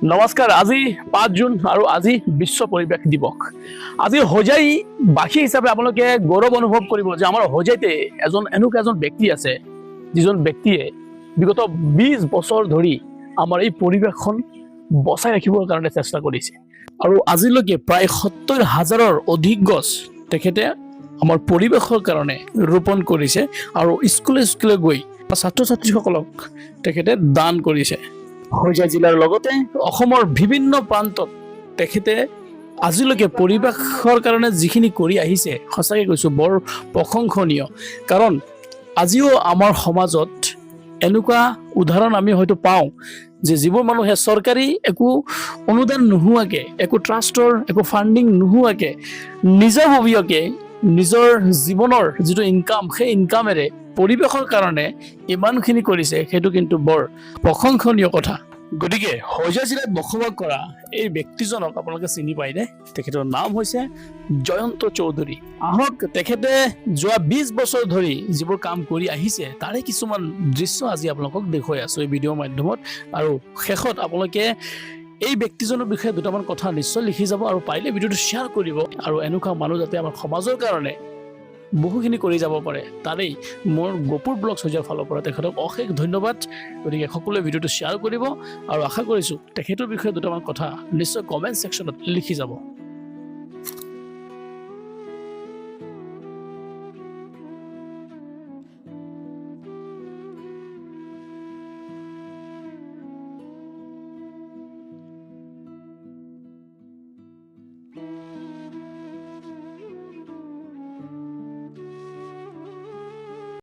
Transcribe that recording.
নমস্কাৰ। আজি 5 জুন আৰু আজি বিশ্ব পৰিৱেশ দিৱস। আজি হোজাই বাসী হিচাপে আপোনালোকে গৌৰৱ অনুভৱ কৰিব যে আমাৰ হোজাইতে এনেকুৱা এজন ব্যক্তি আছে যিজন ব্যক্তিয়ে বিগত 20 বছৰ ধৰি আমাৰ এই পৰিৱেশখন বচাই ৰাখিবৰ কাৰণে চেষ্টা কৰিছে আৰু আজিলৈকে প্ৰায় 70,000ৰ অধিক গছ তেখেতে আমাৰ পৰিৱেশৰ কাৰণে ৰোপণ কৰিছে আৰু স্কুলে স্কুলে গৈ ছাত্ৰ ছাত্ৰীসকলক তেখেতে দান কৰিছে। হোজাই জিলাৰ লগতে অসমৰ বিভিন্ন প্ৰান্তত তেখেতে আজিলৈকে পৰিৱেশৰ কাৰণে যিখিনি কৰি আহিছে সঁচাকৈ কৈছোঁ বৰ প্ৰশংসনীয়। কাৰণ আজিও আমাৰ সমাজত এনেকুৱা উদাহৰণ আমি হয়তো পাওঁ যে যিবোৰ মানুহে চৰকাৰী একো অনুদান নোহোৱাকৈ, একো ট্ৰাষ্টৰ একো ফাণ্ডিং নোহোৱাকৈ নিজাববীয়াকৈ নিজৰ জীৱনৰ যিটো ইনকাম সেই ইনকামেৰে পৰিৱেশৰ কাৰণে ইমানখিনি কৰিছে, সেইটো কিন্তু বৰ প্ৰশংসনীয় কথা। গতিকে হোজাই জিলাত বসবাস কৰা এই ব্যক্তিজনক আপোনালোকে চিনি পায়নে? তেখেতৰ নাম হৈছে জয়ন্ত চৌধুৰী। আহক তেখেতে যোৱা 20 বছৰ ধৰি যিবোৰ কাম কৰি আহিছে তাৰে কিছুমান দৃশ্য আজি আপোনালোকক দেখুৱাই আছো এই ভিডিঅ'ৰ মাধ্যমত। আৰু শেষত আপোনালোকে এই ব্যক্তিজনৰ বিষয়ে দুটামান কথা নিশ্চয় লিখি যাব আৰু পাৰিলে ভিডিঅ'টো শ্বেয়াৰ কৰিব আৰু এনেকুৱা মানুহ যাতে আমাৰ সমাজৰ কাৰণে বহুখিনি কৰি যাব পাৰে তাৰেই মোৰ গপুৰ ব্লগছ হোজাইৰ ফালৰ পৰা তেখেতক অশেষ ধন্যবাদ। গতিকে সকলোৱে ভিডিঅ'টো শ্বেয়াৰ কৰিব আৰু আশা কৰিছোঁ তেখেতৰ বিষয়ে দুটামান কথা নিশ্চয় কমেণ্ট ছেকশ্যনত লিখি যাব।